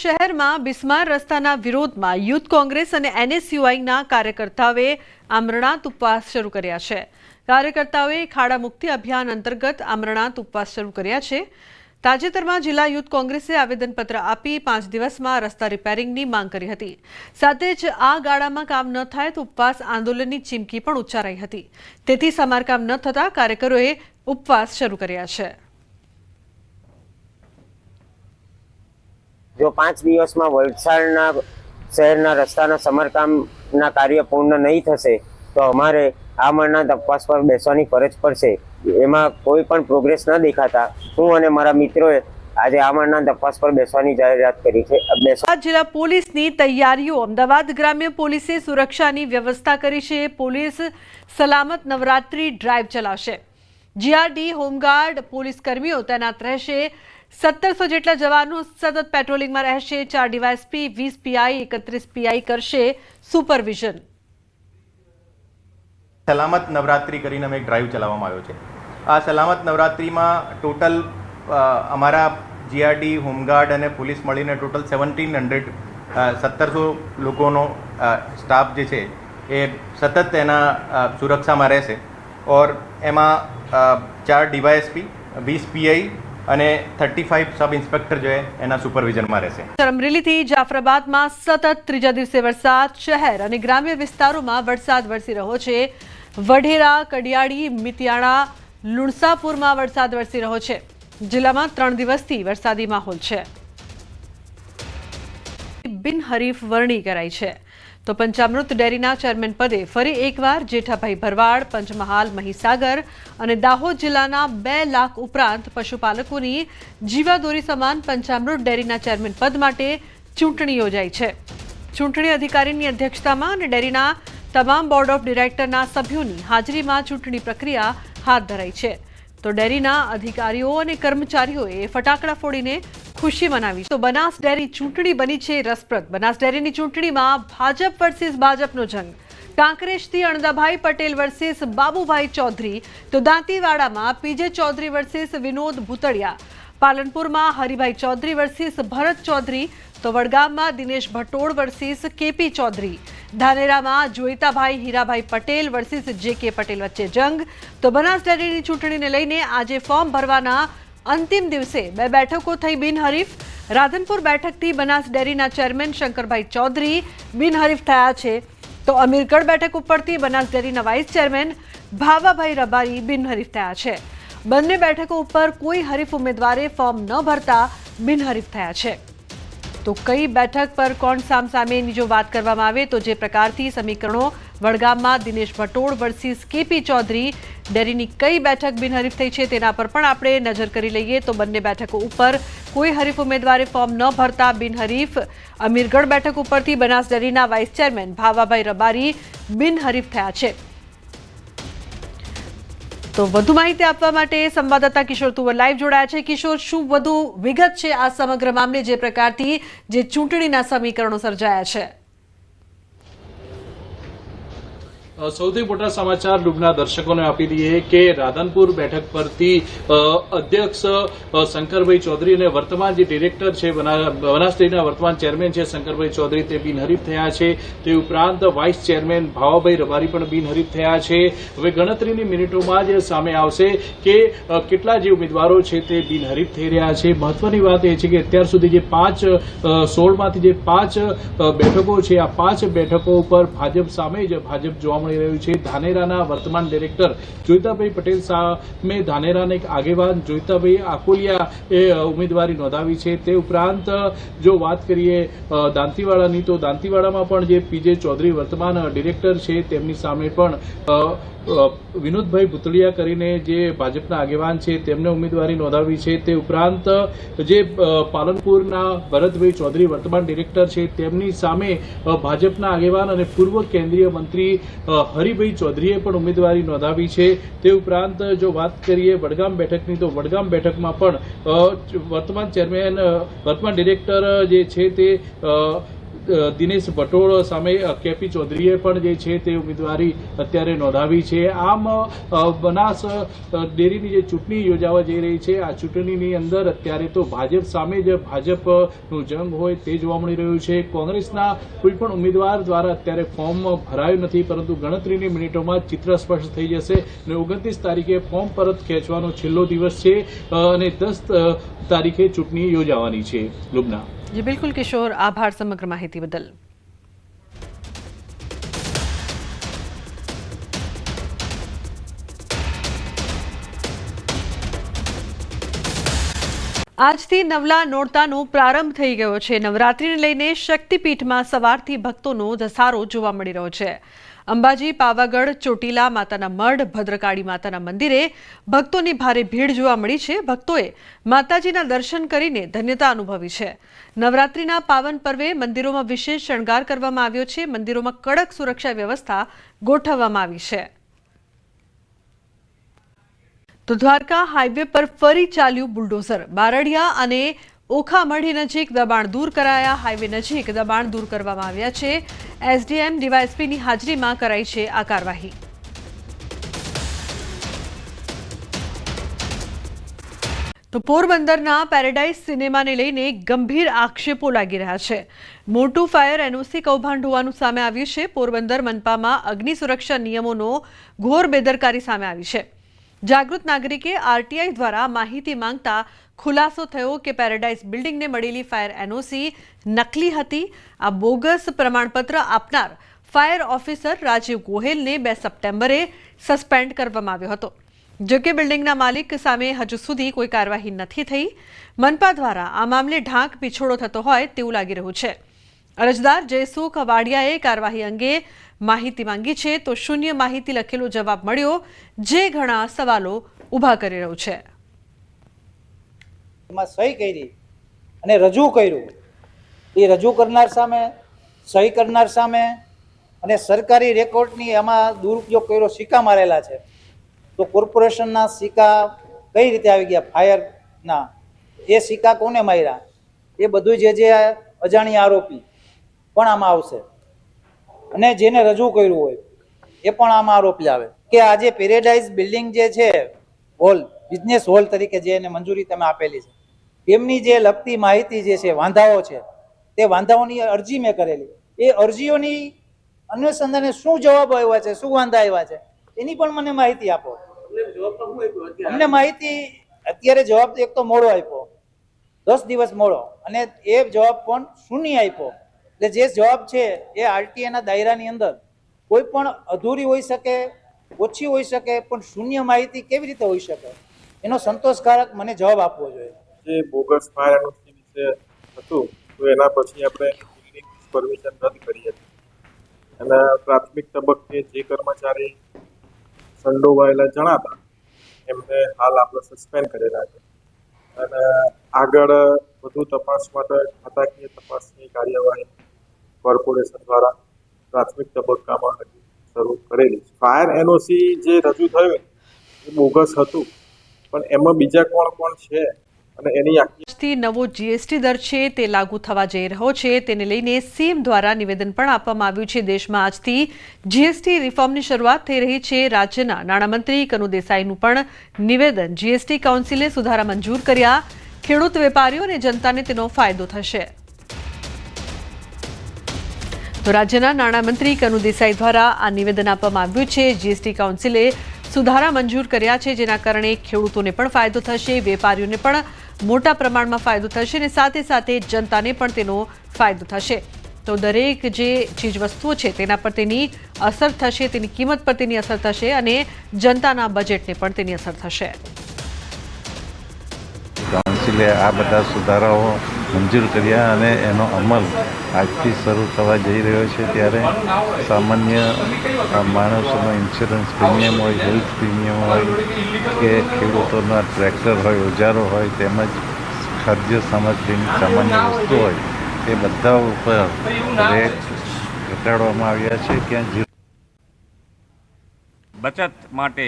શહેરમાં બિસ્માર રસ્તાના વિરોધમાં યુથ કોંગ્રેસ અને એનએસયુઆઈના કાર્યકર્તાઓએ આમરણાંત ઉપવાસ શરૂ કર્યા છે। કાર્યકર્તાઓએ ખાડા મુક્તિ અભિયાન અંતર્ગત આમરણાંત ઉપવાસ શરૂ કર્યા છે। તાજેતરમાં જિલ્લા યુથ કોંગ્રેસે આવેદનપત્ર આપી 5 દિવસમાં રસ્તા રિપેરિંગની માંગ કરી હતી। સાથે જ આ ગાળામાં કામ ન થાય તો ઉપવાસ આંદોલનની ચીમકી પણ ઉચ્ચારાઈ હતી। તેથી સમારકામ ન થતા કાર્યકરોએ ઉપવાસ શરૂ કર્યા છે। जो 5 दिवस में वलसाडना शहरना रस्ताना समारकामना कार्य पूर्ण नहीं थशे तो अमारे आमरणांत उपवास पर बेसवानी फरज पड़शे। एमां कोई पण प्रोग्रेस न देखाता हूँ अने मारा मित्रोए आज आमरणांत उपवास पर बेसवानी जाहेरात करी छे। जिला पोलीसनी तैयारीओ अमदावाद ग्राम्य पोलीसे सुरक्षानी व्यवस्था करी छे। पोलीस सलामत नवरात्रि ड्राइव चलावशे। जीआरडी होमगार्ड पोलीस कर्मीओ तैनात रहेशे। 1700 જેટલા જવાનો સતત પેટ્રોલિંગમાં રહેશે। 4 ડીવાયએસપી 20 પીઆઈ 31 પીઆઈ કરશે સુપરવિઝન। સલામત નવરાત્રી કરીને અમે એક ડ્રાઈવ ચલાવવામાં આવ્યો છે। આ સલામત નવરાત્રીમાં ટોટલ અમારા જીઆરડી હોમગાર્ડ અને પોલીસ મળીને ટોટલ 1700 લોકોનો સ્ટાફ જે છે એ સતત એના સુરક્ષામાં રહેશે। ઓર એમાં 4 ડીવાયએસપી 20 પીઆઈ અને 35 सब इंस्पेक्टर जो है एना सुपरविजन में रहेशे। अमरेली थी जाफराबाद में सतत त्रीजा दिवसे वरसाद। शहर और ग्राम्य विस्तारों में वरसाद वरसी रह्यो छे। वढेरा कडियाड़ी मितियाणा लुणसापुर में वरसाद वरसी रह्यो छे। जिला में 3 दिवसथी वरसादी माहौल छे। बिनहरीफ वरणी कराई छे तो पंचामृत डेरीना चेरमेन पदे फरी एकवार जेठाभाई भरवाड़, पंचमहाल, महीसागर और दाहोद जिल्लाना 2 लाख उपरांत पशुपालकोनी जीवादोरी समान पंचामृत डेरीना चेरमेन पद माटे चूंटणी योजाई छे। चूंटणी अधिकारीनी अध्यक्षतामां अने डेरीना तमाम बोर्ड ऑफ डिरेक्टरना सभ्योनी हाजरीमां चूंटणी प्रक्रिया हाथ धराई छे। तो डेरीना अधिकारीओ अने कर्मचारीओए फटाकड़ा फोड़ीने खुशी मनावी। तो बनास डेरी चूंटणी बनी छे रसप्रद। बनास डेरीनी चूंटणीमां भाजप वर्सेस भाजपनो जंग। कांकरेजथी अणदाभाई पटेल वर्सेस बाबूभाई चौधरी तो दांतीवाड़ामां पीजे चौधरी वर्सेस विनोद भूतड़िया। पालनपुरमां हरिभाई चौधरी वर्सेस भरत चौधरी तो वडगाममां दिनेश भटोड़ वर्सेस केपी चौधरी। धानेरामां जोईताभाई हीराभाई पटेल वर्सेस जेके पटेल वच्चे जंग। तो बनास डेरीनी चूंटणीने लईने आजे फॉर्म भरवाना अंतिम दिवसे 2 बैठकों थई बिनहरीफ। राधनपुर बैठकथी बनास डेरीना चेरमेन शंकरभाई चौधरी बिनहरीफ थया छे तो अमीरगढ़ बैठक उपरथी बनास डेरीना वाइस चेरमेन भावाभाई रबारी बिनहरीफ थया छे। बंने बैठकों पर कोई हरीफ उम्मीदवारे फॉर्म न भरता बिनहरीफ थया छे। तो कई बैठक पर कोण सामसामेनी जो बात करवामां आवे तो जे प्रकारथी समीकरणों वडगाममां दिनेश भटोड़ वर्सेस केपी चौधरी डेरीनी कई बैठक बिनहरीफ थई छे तेना पर पण आपणे नजर करी लईए तो बंने बैठकों उपर कोई हरीफ उम्मीदवारे फॉर्म न भरता बिनहरीफ। अमीरगढ़ बैठक उपरथी बनास डेरीना वाइस चेरमेन भावाभाई रबारी बिनहरीफ थया छे। तो વધુ માહિતી આપવા માટે સંવાદદાતા કિશોર તુવર લાઈવ જોડાયા છે। કિશોર, શું વધુ વિગત છે આ સમગ્ર મામલે જે પ્રકારથી જે ચૂંટણીના સમીકરણો સર્જાયા છે? સૌથી મોટા સમાચાર ડૂબના દર્શકોને આપી દઈએ કે રાધનપુર બેઠક પરથી અધ્યક્ષ શંકરભાઈ ચૌધરી અને વર્તમાન જે ડિરેક્ટર છે બનાસ ડેરીના વર્તમાન ચેરમેન છે શંકરભાઈ ચૌધરી તે બિનહરીફ થયા છે। તે ઉપરાંત વાઇસ ચેરમેન ભાવાભાઈ રબારી પણ બિનહરીફ થયા છે। હવે ગણતરીની મિનિટોમાં જ સામે આવશે કે કેટલા જે ઉમેદવારો છે તે બિનહરીફ થઈ રહ્યા છે। મહત્વની વાત એ છે કે અત્યાર સુધી જે 16માંથી જે 5 બેઠકો છે આ 5 બેઠકો ઉપર ભાજપ સામે જ ભાજપ જોવા धानेराना वर्तमान डायरेक्टर जोईताभाई पटेल सामे धानेराना एक आगेवान जोईताभाई आकोलिया उम्मीदवारी नोंधावी छे। ते उपरांत जो बात करिए दांतीवाड़ानी तो दांतीवाड़ामां पण जे पीजे चौधरी वर्तमान डायरेक्टर छे तेमनी सामे पण विनोदभाई भूतड़िया करीने जे भाजपना आगेवान छे तेमने उम्मीदवारी नोंधावी छे। ते उपरांत जे पालनपुरना भरतभाई चौधरी वर्तमान डायरेक्टर छे तेमनी सामे भाजपना आगेवान अने पूर्व केंद्रीय मंत्री हरिभाई चौधरीए पण उम्मीदवारी नोंधावी छे। ते उपरांत जो बात करिए वडगाम बैठकनी तो वडगाम बैठकमां पण वर्तमान चेरमेन वर्तमान डायरेक्टर जे छे ते દિનેશ ભટોળ સામે કેપી ચૌધરીએ પણ જે છે તે ઉમેદવારી અત્યારે નોંધાવી છે. આમ બનાસ ડેરીની જે ચૂંટણી યોજાવા જઈ રહી છે, આ ચૂંટણીની અંદર અત્યારે તો ભાજપ સામે જ ભાજપનું જંગ હોય તે જોવા મળી રહ્યું છે. કોંગ્રેસના કોઈ પણ ઉમેદવાર દ્વારા અત્યારે ફોર્મ ભરાયું નથી, પરંતુ ગણતરીની મિનિટોમાં ચિત્ર સ્પષ્ટ થઈ જશે અને 29 તારીખે ફોર્મ પરત ખેંચવાનો છેલ્લો દિવસ છે અને 10 તારીખે ચૂંટણી યોજાવાની છે. લુબના. જી બિલકુલ કિશોર, આભાર સમગ્ર માહિતી બદલ. આજથી નવલા નોરતાનો પ્રારંભ થઈ ગયો છે. નવરાત્રીને લઈને શક્તિપીઠમાં સવારથી ભક્તોનો ધસારો જોવા મળી રહ્યો છે. અંબાજી, પાવાગઢ, ચોટીલા માતાના મઢ, ભદ્રકાળી માતાના મંદિરે ભક્તોની ભારે ભીડ જોવા મળી છે. ભક્તોએ માતાજીના દર્શન કરીને ધન્યતા અનુભવી છે. નવરાત્રીના પાવન પર્વે મંદિરોમાં વિશેષ શણગાર કરવામાં આવ્યો છે. મંદિરોમાં કડક સુરક્ષા વ્યવસ્થા ગોઠવવામાં આવી છે. તો દ્વારકા હાઈવે પર ફરી ચાલ્યું બુલડોઝર. બારડિયા અને ઓખામઢી નજીક દબાણ દૂર કરાયા. હાઈવે નજીક દબાણ દૂર કરવામાં આવ્યા છે. એસડીએમ ડીવાયએસપીની હાજરીમાં કરાઈ છે આ કાર્યવાહી. તો પોરબંદરના પેરેડાઇઝ સિનેમાને લઈને ગંભીર આક્ષેપો લાગી રહ્યા છે. મોટું ફાયર એનઓસી કૌભાંડ હોવાનું સામે આવ્યું છે. પોરબંદર મનપામાં અગ્નિ સુરક્ષા નિયમોનો ઘોર બેદરકારી સામે આવી છે. જાગૃત નાગરિકે આરટીઆઈ દ્વારા માહિતી માંગતા ખુલાસો થયો કે પેરેડાઇઝ બિલ્ડિંગને મળેલી ફાયર એનઓસી નકલી હતી. આ બોગસ પ્રમાણપત્ર આપનાર ફાયર ઓફિસર રાજીવ ગોહેલને 2 સપ્ટેમ્બરે સસ્પેન્ડ કરવામાં આવ્યો હતો. જો કે બિલ્ડિંગના માલિક સામે હજુ સુધી કોઈ કાર્યવાહી નથી થઈ. મનપા દ્વારા આ મામલે ઢાંક પીછોડો થતો હોય તેવું લાગી રહ્યું છે. અરજદાર જયસુખ વાડિયાએ કાર્યવાહી અંગે માહિતી માંગી છે, તો શૂન્ય માહિતી લખેલો જવાબ મળ્યો, જે ઘણા સવાલો ઊભા કરી રહ્યું છે. એમાં સહી કરી અને રજૂ કર્યું, એ રજૂ કરનાર સામે, સહી કરનાર સામે અને સરકારી રેકોર્ડની એમાં દુરુપયોગ કર્યો, સિક્કા મારેલા છે. તો કોર્પોરેશનના સિક્કા કઈ રીતે આવી ગયા ફાયરના? એ સિક્કા કોને માર્યા? એ બધું જે અજાણી આરોપી પણ આમાં આવશે અને જેને રજૂ કર્યું હોય એ પણ આમાં આરોપી આવે. કે આજે પેરેડાઇઝ બિલ્ડિંગ જે છે, હોલ, બિઝનેસ હોલ તરીકે જે એને મંજૂરી તમે આપેલી છે, તેમની જે લગતી માહિતી જે છે, વાંધાઓ છે, તે વાંધાઓની અરજી મેં કરેલી. એ અરજીઓની અનુસંધાને શું જવાબ આવ્યા છે, શું વાંધા આવ્યા છે, એની પણ મને માહિતી આપો. અમને માહિતી અત્યારે જવાબ એક તો મોડો આપ્યો, 10 દિવસ મોડો, અને એ જવાબ પણ શૂન્ય આપ્યો. એટલે જે જવાબ છે એ આરટીઆઈના દાયરાની અંદર કોઈ પણ અધૂરી હોઈ શકે, ઓછી હોઈ શકે, પણ શૂન્ય માહિતી કેવી રીતે હોઈ શકે? એનો સંતોષકારક મને જવાબ આપવો જોઈએ. જે બોગસ ફાયર એનઓસી વિશે હતું, તો એના પછી આપણે બિલ્ડિંગ પરમિશન રદ કરી હતી અને પ્રાથમિક તબક્કે જે કર્મચારી સંડોવાયેલા જણાતા એમને હાલ આપણે સસ્પેન્ડ કરેલા છે અને આગળ વધુ તપાસ માટે ખાતાકીય તપાસની કાર્યવાહી કોર્પોરેશન દ્વારા પ્રાથમિક તબક્કામાં શરૂ કરેલી છે. ફાયર એનઓસી જે રજૂ થયું એ બોગસ હતું, પણ એમાં બીજા કોણ છે અને એની આજથી નવો જીએસટી દર છે તે લાગુ થવા જઈ રહ્યો છે. તેને લઈને સીએમ દ્વારા નિવેદન પણ આપવામાં આવ્યું છે. દેશમાં આજથી જીએસટી રિફોર્મની શરૂઆત થઈ રહી છે. રાજ્યના નાણામંત્રી કનુ દેસાઈનું પણ નિવેદન. જીએસટી કાઉન્સિલે સુધારા મંજૂર કર્યા. ખેડૂત, વેપારીઓ અને જનતાને તેનો ફાયદો થશે. તો રાજ્યના નાણામંત્રી કનુ દેસાઈ દ્વારા આ નિવેદન આપવામાં આવ્યું છે. જીએસટી કાઉન્સિલે સુધારા મંજૂર કર્યા છે, જેના કારણે ખેડૂતોને પણ ફાયદો થશે, વેપારીઓને પણ મોટા પ્રમાણમાં ફાયદો થશે અને સાથે સાથે જનતાને પણ તેનો ફાયદો થશે. તો દરેક જે ચીજવસ્તુઓ છે તેના પર તેની અસર થશે, તેની કિંમત પર તેની અસર થશે અને જનતાના બજેટને પણ તેની અસર થશે. કાઉન્સિલે આ બધા સુધારાઓ મંજૂર કર્યા અને એનો અમલ આજથી શરૂ થવા જઈ રહ્યો છે. ત્યારે સામાન્ય માણસોનો ઇન્સ્યોરન્સ પ્રીમિયમ હોય, હેલ્થ પ્રીમિયમ હોય કે ખેડૂતોના ટ્રેક્ટર હોય, ઓજારો હોય, તેમજ ખાદ્ય સામગ્રીની સામાન્ય વસ્તુ હોય, તે બધા ઉપર રેટ ઘટાડવામાં આવ્યા છે. ક્યાં બચત માટે,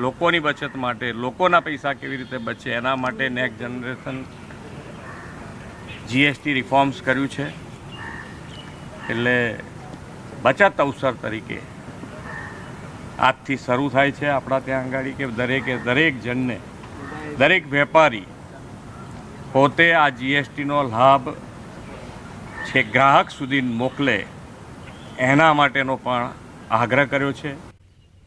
લોકોની બચત માટે, લોકોના પૈસા કેવી રીતે બચે એના માટે નેક્સ્ટ જનરેશન જીએસટી રિફોર્મ્સ કર્યું છે. એટલે બચત અવસર તરીકે આજથી શરૂ થાય છે આપણા ત્યાં આગળ કે દરેક જણને, દરેક વેપારી પોતે આ જીએસટીનો લાભ છે ગ્રાહક સુધી મોકલે એના માટેનો પણ આગ્રહ કર્યો છે.